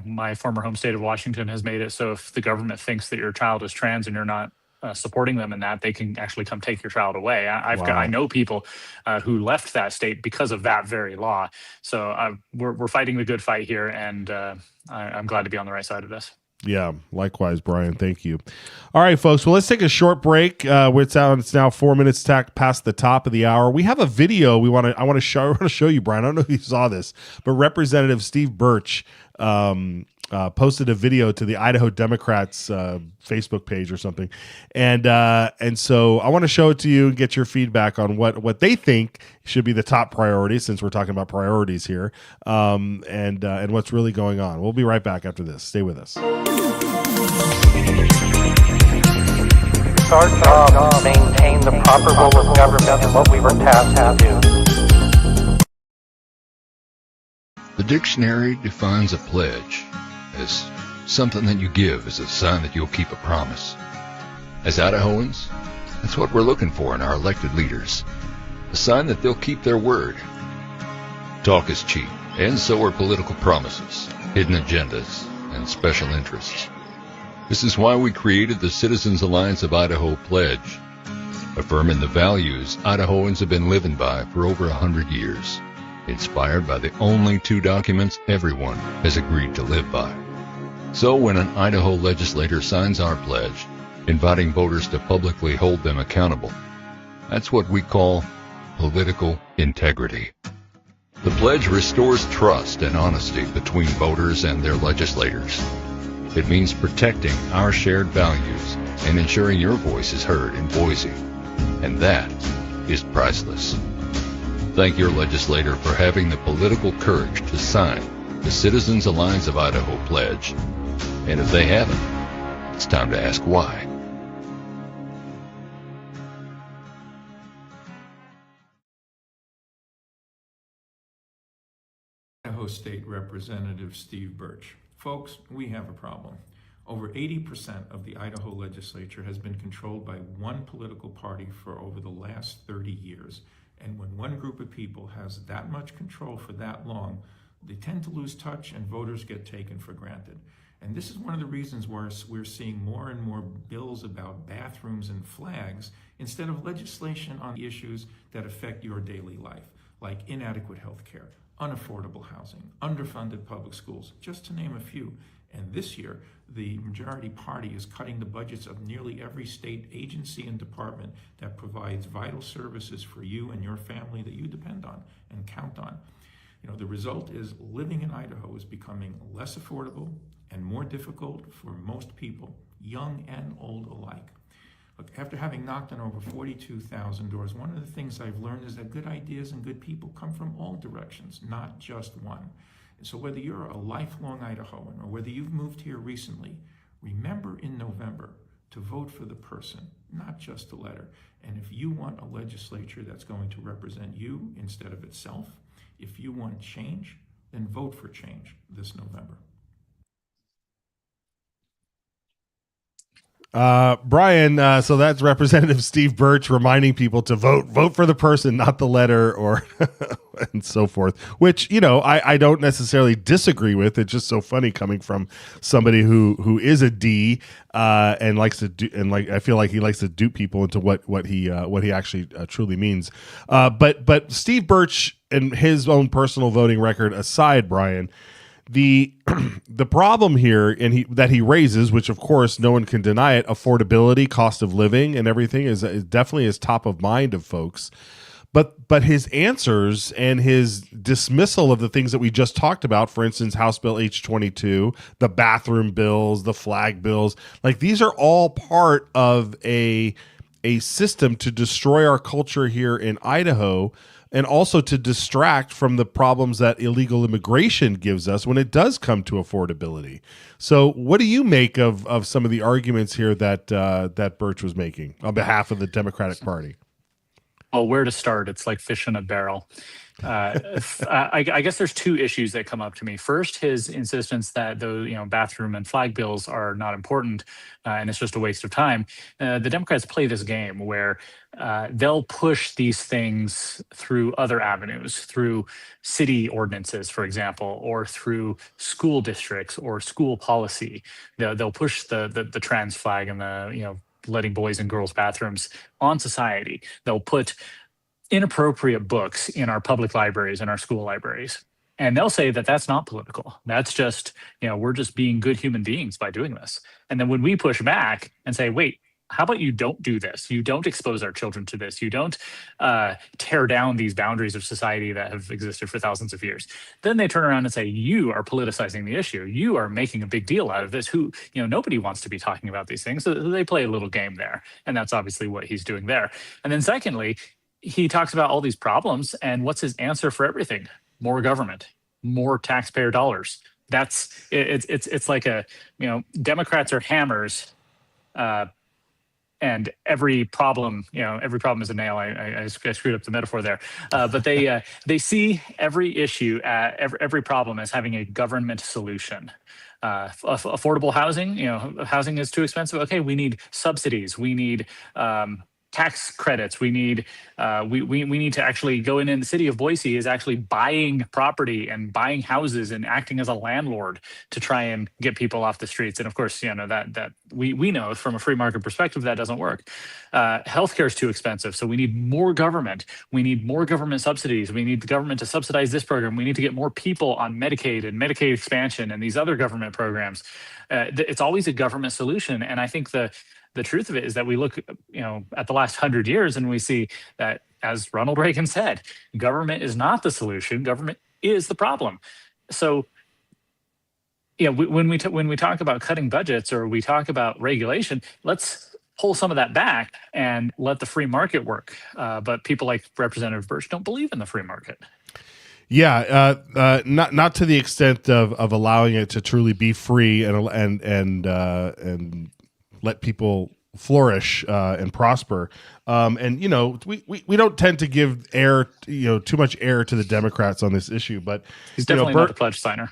my former home state of Washington has made it so if the government thinks that your child is trans and you're not supporting them in that, they can actually come take your child away. I know people who left that state because of that very law. So we're fighting the good fight here, and I'm glad to be on the right side of this. Yeah, likewise, Brian. Thank you. All right, folks. Well, let's take a short break. It's now 4 minutes past the top of the hour. We have a video I want to show you, Brian. I don't know if you saw this, but Representative Steve Birch posted a video to the Idaho Democrats Facebook page or something, and so I want to show it to you and get your feedback on what they think should be the top priority, since we're talking about priorities here, and what's really going on. We'll be right back after this. Stay with us. It's our job to maintain the proper role of government and what we were tasked to do. The dictionary defines a pledge as something that you give as a sign that you'll keep a promise. As Idahoans, that's what we're looking for in our elected leaders. A sign that they'll keep their word. Talk is cheap, and so are political promises, hidden agendas, and special interests. This is why we created the Citizens Alliance of Idaho Pledge, affirming the values Idahoans have been living by for over 100 years, inspired by the only two documents everyone has agreed to live by. So when an Idaho legislator signs our pledge, inviting voters to publicly hold them accountable, that's what we call political integrity. The pledge restores trust and honesty between voters and their legislators. It means protecting our shared values and ensuring your voice is heard in Boise. And that is priceless. Thank your legislator for having the political courage to sign the Citizens Alliance of Idaho Pledge. And if they haven't, it's time to ask why. Idaho State Representative Steve Birch. Folks, we have a problem. Over 80% of the Idaho legislature has been controlled by one political party for over the last 30 years. And when one group of people has that much control for that long, they tend to lose touch and voters get taken for granted. And this is one of the reasons why we're seeing more and more bills about bathrooms and flags instead of legislation on issues that affect your daily life, like inadequate health care, unaffordable housing, underfunded public schools, just to name a few. And this year, the majority party is cutting the budgets of nearly every state agency and department that provides vital services for you and your family that you depend on and count on. You know, the result is living in Idaho is becoming less affordable and more difficult for most people, young and old alike. Look, after having knocked on over 42,000 doors, one of the things I've learned is that good ideas and good people come from all directions, not just one. And so whether you're a lifelong Idahoan or whether you've moved here recently, remember in November to vote for the person, not just the letter. And if you want a legislature that's going to represent you instead of itself, if you want change, then vote for change this November. Brian, so that's Representative Steve Birch reminding people to vote for the person, not the letter, or and so forth, which, you know, I don't necessarily disagree with. It's just so funny coming from somebody who is a D and likes to do, and like I feel like he likes to dupe people into what he actually truly means. But Steve Birch and his own personal voting record aside, Brian, the problem here that he raises, which of course no one can deny it, affordability, cost of living, and everything is definitely is top of mind of folks. But his answers and his dismissal of the things that we just talked about, for instance, House Bill H-22, the bathroom bills, the flag bills, like these are all part of a system to destroy our culture here in Idaho, and also to distract from the problems that illegal immigration gives us when it does come to affordability. So what do you make of some of the arguments here that Birch was making on behalf of the Democratic Party? Well, where to start? It's like fish in a barrel. I guess there's two issues that come up to me. First, his insistence that those bathroom and flag bills are not important and it's just a waste of time. The Democrats play this game where they'll push these things through other avenues, through city ordinances, for example, or through school districts or school policy. They'll push the trans flag and the letting boys and girls bathrooms on society. They'll put inappropriate books in our public libraries and our school libraries. And they'll say that that's not political. That's just, we're just being good human beings by doing this. And then when we push back and say, wait, how about you don't do this? You don't expose our children to this. You don't tear down these boundaries of society that have existed for thousands of years. Then they turn around and say, you are politicizing the issue. You are making a big deal out of this. Nobody wants to be talking about these things. So they play a little game there. And that's obviously what he's doing there. And then secondly, he talks about all these problems, and what's his answer for everything? More government, more taxpayer dollars. It's like Democrats are hammers, and and every problem is a nail. I screwed up the metaphor there, but they see every issue, every problem as having a government solution. Affordable housing, housing is too expensive. Okay, we need subsidies. We need tax credits. We need we need to actually go in. The city of Boise is actually buying property and buying houses and acting as a landlord to try and get people off the streets. And of course, that we know from a free market perspective that doesn't work. Healthcare is too expensive, so we need more government. We need more government subsidies. We need the government to subsidize this program. We need to get more people on Medicaid and Medicaid expansion and these other government programs. It's always a government solution, and I think the truth of it is that we look, at the last 100 years and we see that, as Ronald Reagan said, government is not the solution. Government is the problem. So, when we talk about cutting budgets or we talk about regulation, let's pull some of that back and let the free market work. But people like Representative Birch don't believe in the free market. Yeah, not to the extent of allowing it to truly be free and let people flourish and prosper. We don't tend to give too much air to the Democrats on this issue, but he's definitely not a pledge signer.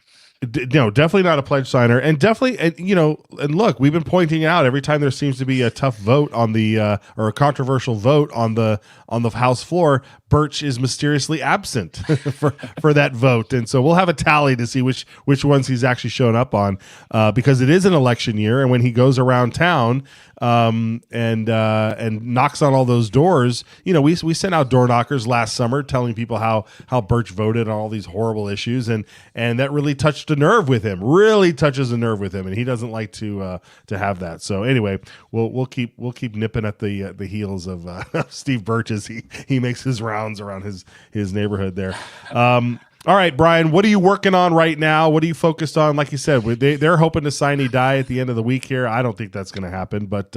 No, definitely not a pledge signer, and definitely, and look, we've been pointing out every time there seems to be a tough vote on the or a controversial vote on the House floor, Birch is mysteriously absent for that vote, and so we'll have a tally to see which ones he's actually shown up on, because it is an election year, and when he goes around town and knocks on all those doors, we sent out door knockers last summer telling people how Birch voted on all these horrible issues, and that really touched a nerve with him. Really touches a nerve with him, and he doesn't like to have that. So anyway, we'll keep nipping at the heels of Steve Birch as he makes his rounds around his neighborhood there. All right, Brian, what are you working on right now? What are you focused on? Like you said, they're hoping to sign die at the end of the week here. I don't think that's going to happen, but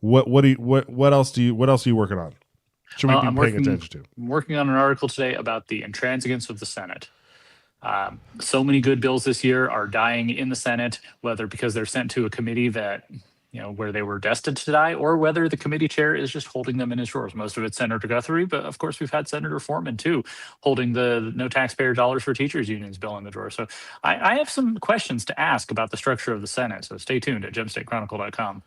what else are you working on? Should we be paying attention to? I'm working on an article today about the intransigence of the Senate. So many good bills this year are dying in the Senate, whether because they're sent to a committee that where they were destined to die, or whether the committee chair is just holding them in his drawers. Most of it's Senator Guthrie, but of course we've had Senator Foreman too, holding the no taxpayer dollars for teachers unions bill in the drawer. So I have some questions to ask about the structure of the Senate. So stay tuned at gemstatechronicle.com.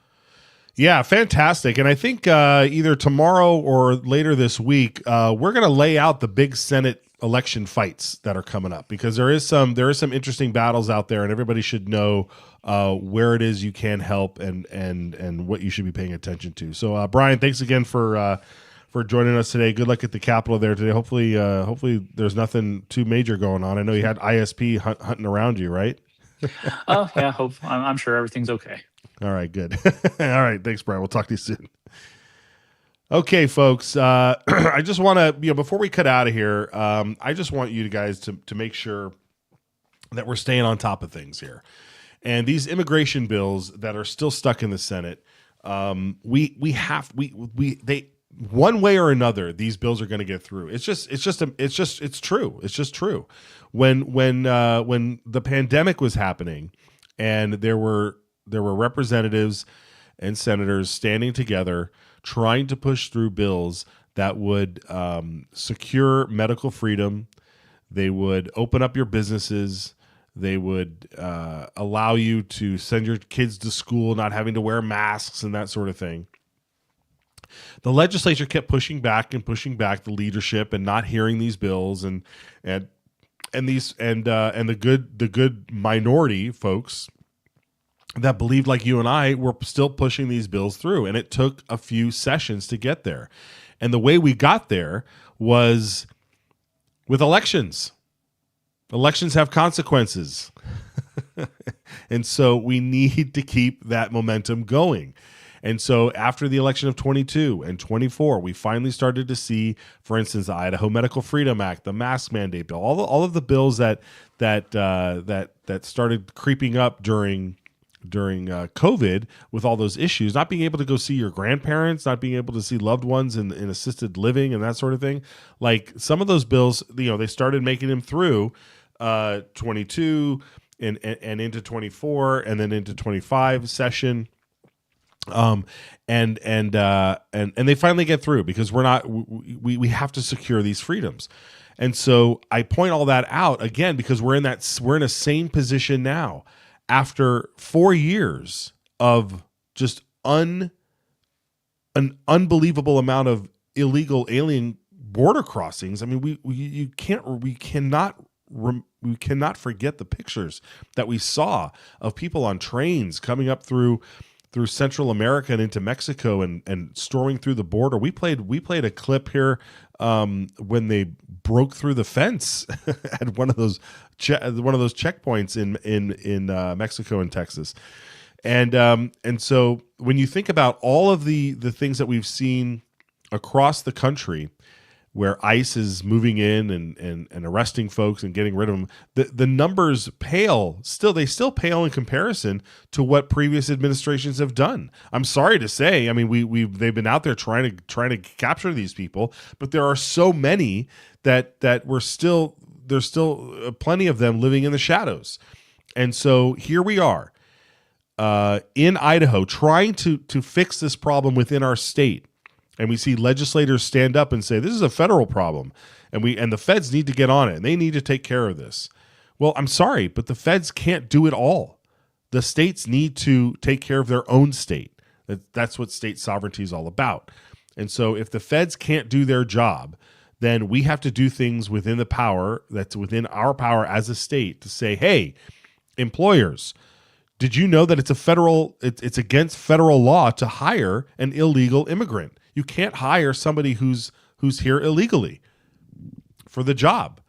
Yeah, fantastic. And I think either tomorrow or later this week, we're going to lay out the big Senate election fights that are coming up, because there is some interesting battles out there, and everybody should know where it is you can help and what you should be paying attention to. So Brian, thanks again for joining us today. Good luck at the Capitol there today. Hopefully there's nothing too major going on. I know you had ISP hunting around you, right? Oh yeah, I'm sure everything's okay. All right, good. All right, thanks, Brian. We'll talk to you soon. Okay, folks, I just want to, before we cut out of here, I just want you guys to make sure that we're staying on top of things here. And these immigration bills that are still stuck in the Senate, one way or another, these bills are going to get through. It's true. It's just true. When the pandemic was happening, and there were representatives and senators standing together trying to push through bills that would secure medical freedom. They would open up your businesses. They would allow you to send your kids to school not having to wear masks and that sort of thing. The legislature kept pushing back the leadership and not hearing these bills, and the good minority folks that believed like you and I were still pushing these bills through, and it took a few sessions to get there. And the way we got there was with elections. Elections have consequences. And so we need to keep that momentum going. And so after the election of 22 and 24, we finally started to see, for instance, the Idaho Medical Freedom Act, the mask mandate bill, all of the bills that started creeping up during COVID with all those issues, not being able to go see your grandparents, not being able to see loved ones in assisted living and that sort of thing. Like some of those bills, they started making them through 22 and into 24 and then into 25 session. And they finally get through because we have to secure these freedoms. And so I point all that out again because we're in a same position now after 4 years of just an unbelievable amount of illegal alien border crossings. I mean, we cannot forget the pictures that we saw of people on trains coming up through Central America and into Mexico and storming through the border. We played a clip here when they broke through the fence at one of those checkpoints in Mexico and Texas. And so when you think about all of the things that we've seen across the country where ICE is moving in and arresting folks and getting rid of them, the numbers they still pale in comparison to what previous administrations have done. I'm sorry to say, I mean, they've been out there trying to capture these people, but there are so many that there's still plenty of them living in the shadows. And so here we are in Idaho trying to fix this problem within our state. And we see legislators stand up and say, this is a federal problem, and the feds need to get on it, and they need to take care of this. Well, I'm sorry, but the feds can't do it all. The states need to take care of their own state. That's what state sovereignty is all about. And so if the feds can't do their job, then we have to do things within the power that's within our power as a state to say, hey, employers, did you know that it's against federal law to hire an illegal immigrant? You can't hire somebody who's here illegally for the job.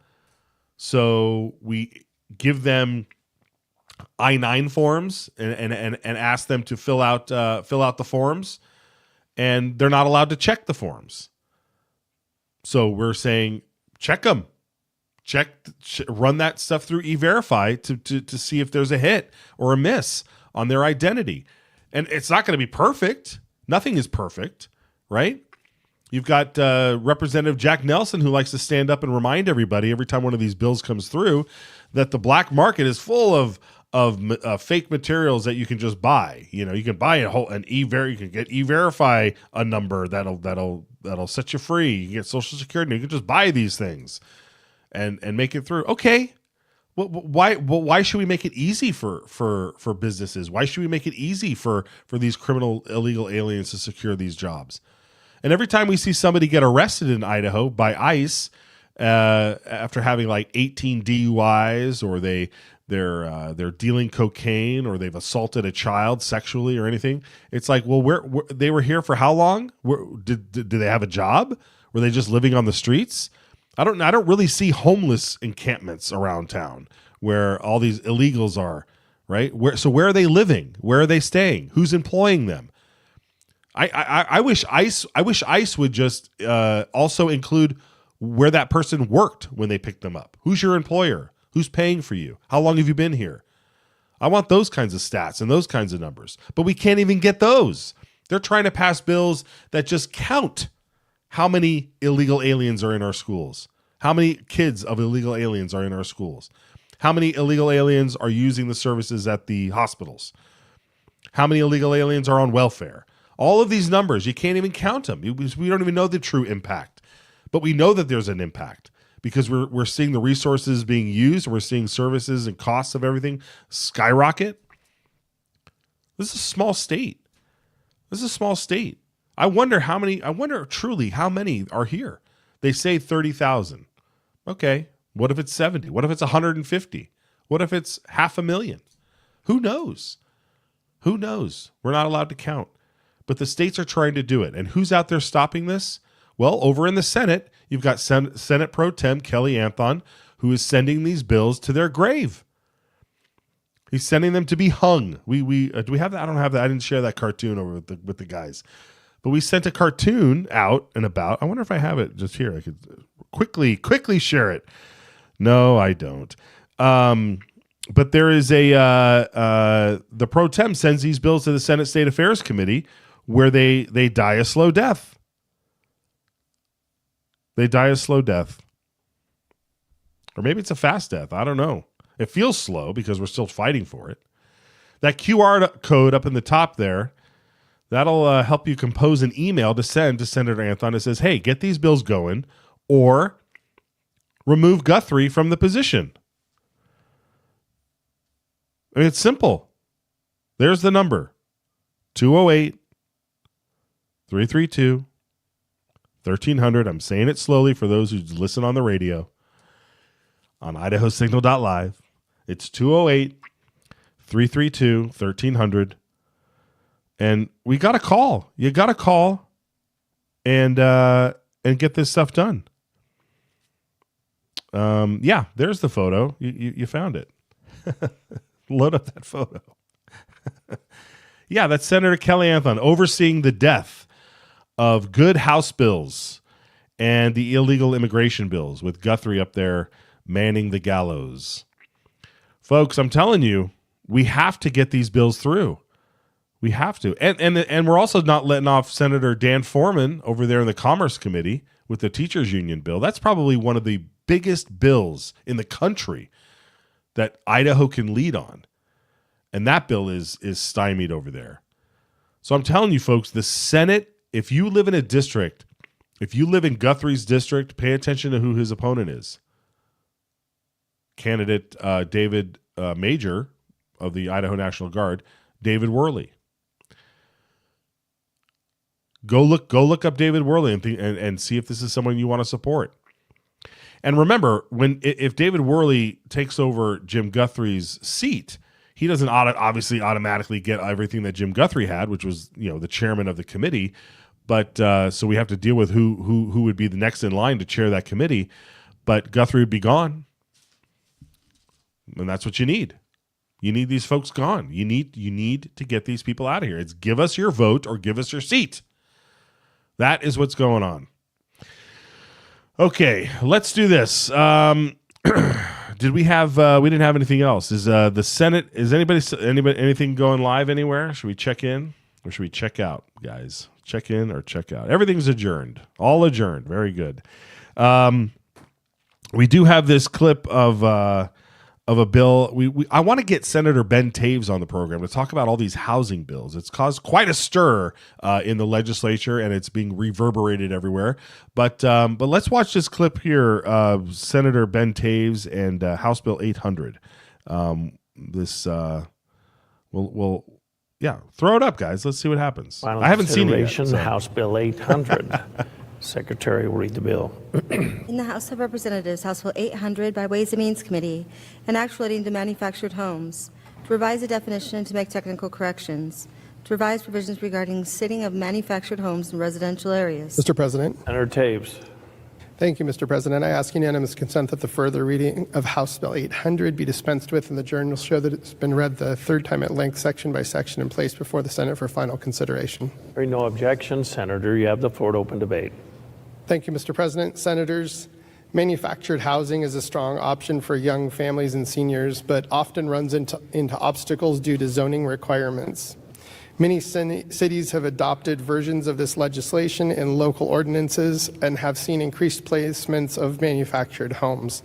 So we give them I-9 forms and ask them to fill out the forms, and they're not allowed to check the forms. So we're saying check them, run that stuff through E-Verify to see if there's a hit or a miss on their identity. And it's not going to be perfect. Nothing is perfect. Right? You've got Representative Jack Nelson, who likes to stand up and remind everybody every time one of these bills comes through that the black market is full of fake materials that you can just buy. You know, you can buy you can get E-Verify a number that'll set you free. You can get Social Security. You can just buy these things and make it through. Okay. Why should we make it easy for businesses? Why should we make it easy for these criminal illegal aliens to secure these jobs? And every time we see somebody get arrested in Idaho by ICE after having like 18 DUIs, or they're dealing cocaine, or they've assaulted a child sexually or anything, it's like, well, they were here for how long? Did they have a job? Were they just living on the streets? I don't really see homeless encampments around town where all these illegals are, right? Where are they living? Where are they staying? Who's employing them? I wish ICE would just also include where that person worked when they picked them up. Who's your employer? Who's paying for you? How long have you been here? I want those kinds of stats and those kinds of numbers. But we can't even get those. They're trying to pass bills that just count how many illegal aliens are in our schools, how many kids of illegal aliens are in our schools, how many illegal aliens are using the services at the hospitals, how many illegal aliens are on welfare. All of these numbers, you can't even count them. We don't even know the true impact. But we know that there's an impact because we're seeing the resources being used. We're seeing services and costs of everything skyrocket. This is a small state. I wonder truly how many are here. They say 30,000. Okay. What if it's 70? What if it's 150? What if it's 500,000? Who knows? We're not allowed to count. But the states are trying to do it. And who's out there stopping this? Well, over in the Senate, you've got Senate Pro Tem Kelly Anthon, who is sending these bills to their grave. He's sending them to be hung. Do we have that? I don't have that. I didn't share that cartoon over with the guys. But we sent a cartoon out and about. I wonder if I have it just here. I could quickly share it. No, I don't. But there is the Pro Tem sends these bills to the Senate State Affairs Committee, where they die a slow death. They die a slow death. Or maybe it's a fast death. I don't know. It feels slow because we're still fighting for it. That QR code up in the top there, That'll help you compose an email to send to Senator Anthon that says, hey, get these bills going or remove Guthrie from the position. I mean, it's simple. There's the number, 208-332-1300. I'm saying it slowly for those who listen on the radio on idahosignal.live. It's 208-332-1300. And we got to call. You got to call and get this stuff done. Yeah, there's the photo. You found it. Load up that photo. Yeah, that's Senator Kelly Anthon overseeing the death of good House bills and the illegal immigration bills with Guthrie up there manning the gallows. Folks, I'm telling you, we have to get these bills through. We have to. And we're also not letting off Senator Dan Foreman over there in the Commerce Committee with the teachers union bill. That's probably one of the biggest bills in the country that Idaho can lead on. And that bill is stymied over there. So I'm telling you, folks, the Senate, if you live in a district, if you live in Guthrie's district, pay attention to who his opponent is. Candidate David Major of the Idaho National Guard, David Worley. Go look up David Worley and see if this is someone you want to support. And remember, if David Worley takes over Jim Guthrie's seat, he doesn't obviously automatically get everything that Jim Guthrie had, which was the chairman of the committee. But so we have to deal with who would be the next in line to chair that committee. But Guthrie would be gone, and that's what you need. You need these folks gone. You need to get these people out of here. It's give us your vote or give us your seat. That is what's going on. Okay, let's do this. Did we have? We didn't have anything else. Is the Senate? Is anybody anything going live anywhere? Should we check in or should we check out, guys? Check in or check out. Everything's adjourned. All adjourned. Very good. We do have this clip of a bill. I want to get Senator Ben Taves on the program to talk about all these housing bills. It's caused quite a stir in the legislature, and it's being reverberated everywhere. But let's watch this clip here of Senator Ben Taves and House Bill 800. Throw it up, guys. Let's see what happens. Final I haven't seen it yet. consideration, House Bill 800. Secretary will read the bill. In the House of Representatives, House Bill 800 by Ways and Means Committee, and Act relating to manufactured homes, to revise the definition and to make technical corrections, to revise provisions regarding sitting of manufactured homes in residential areas. Mr. President. Senator Taves. Thank you, Mr. President. I ask unanimous consent that the further reading of House Bill 800 be dispensed with, and the journal show that it's been read the third time at length, section by section, and placed before the Senate for final consideration. Hearing no objection, Senator, you have the floor to open debate. Thank you, Mr. President. Senators, manufactured housing is a strong option for young families and seniors, but often runs into obstacles due to zoning requirements. Many cities have adopted versions of this legislation in local ordinances and have seen increased placements of manufactured homes.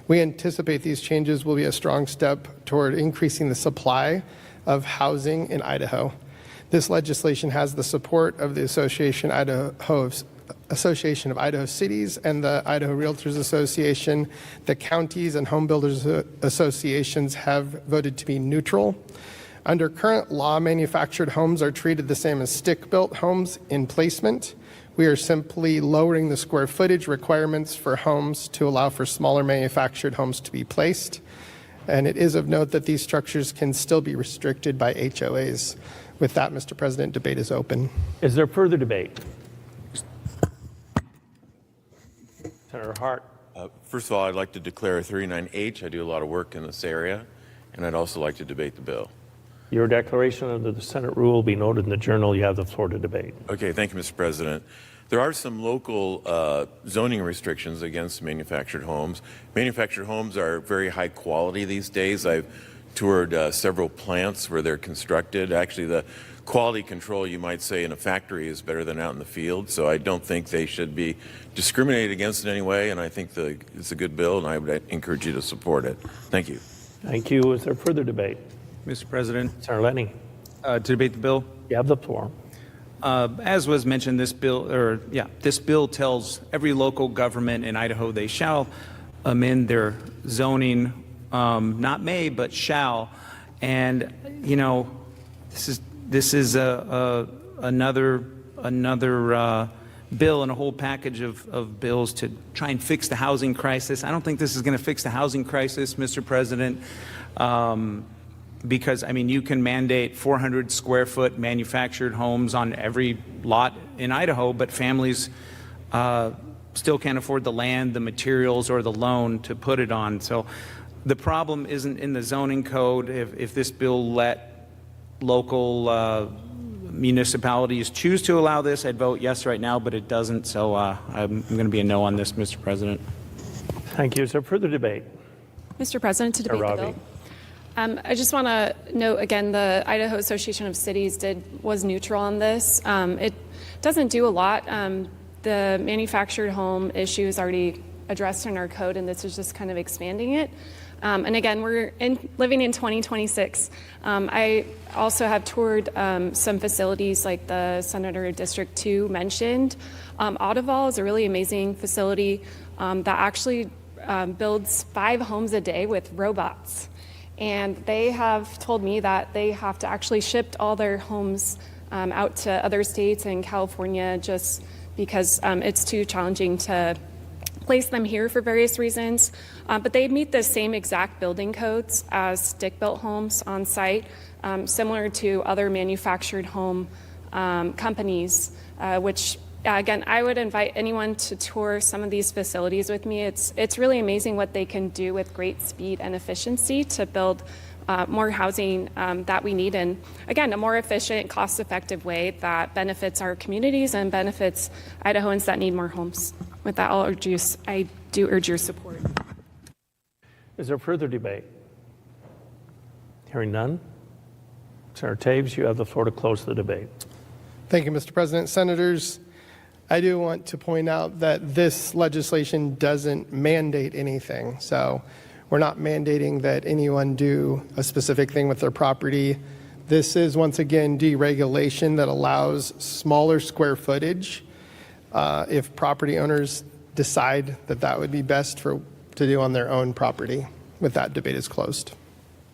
We anticipate these changes will be a strong step toward increasing the supply of housing in Idaho. This legislation has the support of the Association of Idaho Cities and the Idaho Realtors Association. The counties and home builders associations have voted to be neutral. Under current law, manufactured homes are treated the same as stick-built homes in placement. We are simply lowering the square footage requirements for homes to allow for smaller manufactured homes to be placed. And it is of note that these structures can still be restricted by HOAs. With that, Mr. President, debate is open. Is there further debate? Senator Hart. First of all, I'd like to declare 39H. I do a lot of work in this area, and I'd also like to debate the bill. Your declaration under the Senate rule will be noted in the journal. You have the floor to debate. Okay, thank you, Mr. President. There are some local zoning restrictions against manufactured homes. Manufactured homes are very high quality these days. I've toured several plants where they're constructed. Actually, the quality control, you might say, in a factory is better than out in the field, so I don't think they should be discriminated against in any way, and I think it's a good bill, and I would encourage you to support it. Thank you. Thank you. Is there further debate? Mr. President. Senator Lenny. To debate the bill? You have the floor. As was mentioned, this bill tells every local government in Idaho they shall amend their zoning, not may, but shall. And, you know, this is another bill in a whole package of bills to try and fix the housing crisis. I don't think this is going to fix the housing crisis, Mr. President, because, I mean, you can mandate 400 square foot manufactured homes on every lot in Idaho, but families still can't afford the land, the materials, or the loan to put it on. So the problem isn't in the zoning code. If this bill let local municipalities choose to allow this, I'd vote yes right now, but it doesn't. So I'm going to be a no on this, Mr. President. Thank you. Is there further debate? Mr. President, to debate the bill. I just want to note again, the Idaho Association of Cities was neutral on this. It doesn't do a lot. The manufactured home issue is already addressed in our code, and this is just kind of expanding it. And again, we're living in 2026. I also have toured some facilities like the Senator District 2 mentioned. Audubon is a really amazing facility that actually builds 5 homes a day with robots. And they have told me that they have to actually ship all their homes out to other states and California just because it's too challenging to place them here for various reasons. But they meet the same exact building codes as stick-built homes on site, similar to other manufactured home companies, which again, I would invite anyone to tour some of these facilities with me. It's really amazing what they can do with great speed and efficiency to build more housing that we need, and again, a more efficient, cost-effective way that benefits our communities and benefits Idahoans that need more homes. With that, I do urge your support. Is there further debate? Hearing none. Senator Taves, you have the floor to close the debate. Thank you, Mr. President. Senators, I do want to point out that this legislation doesn't mandate anything. So we're not mandating that anyone do a specific thing with their property. This is, once again, deregulation that allows smaller square footage if property owners decide that that would be best to do on their own property. With that, debate is closed.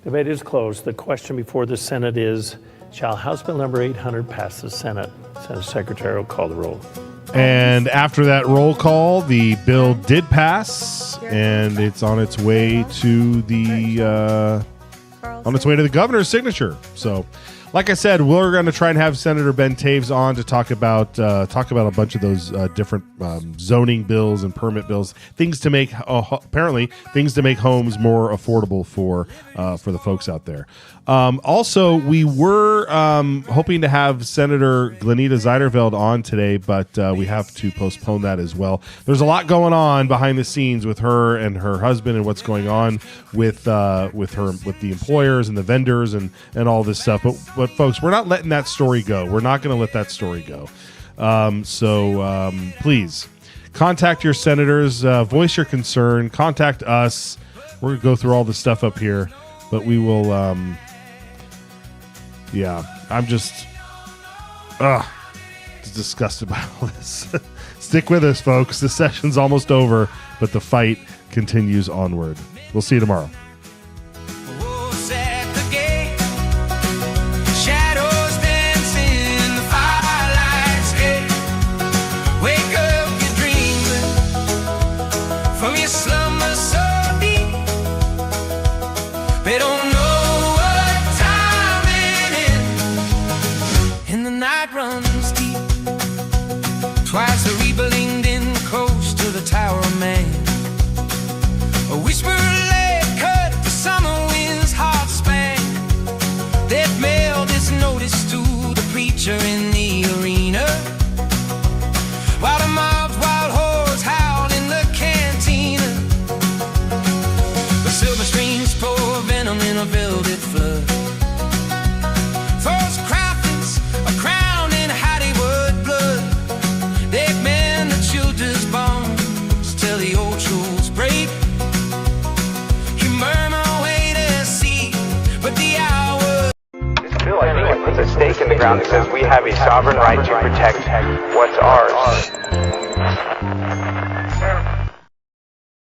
Debate is closed. The question before the Senate is, shall House Bill number 800 pass the Senate? Senator Secretary will call the roll. And after that roll call, the bill did pass, and it's on its way to the governor's signature. So, like I said, we're going to try and have Senator Ben Taves on to talk about a bunch of those different zoning bills and permit bills, things to make things to make homes more affordable for the folks out there. Also, we were hoping to have Senator Glenita Zeiderveld on today, but we have to postpone that as well. There's a lot going on behind the scenes with her and her husband, and what's going on with the employers and the vendors and all this stuff. But folks, we're not letting that story go. We're not going to let that story go. So please contact your senators, voice your concern, contact us. We're going to go through all the stuff up here, but we will. I'm just disgusted by all this. Stick with us, folks. The session's almost over, but the fight continues onward. We'll see you tomorrow. Twice a rebuilding in close to the Tower of Man. A whisper lay cut the summer wind's hot span. That mailed its notice to the preacher in the arena. While the mob's wild hordes howled in the cantina. ground that says we have a sovereign right to protect what's ours.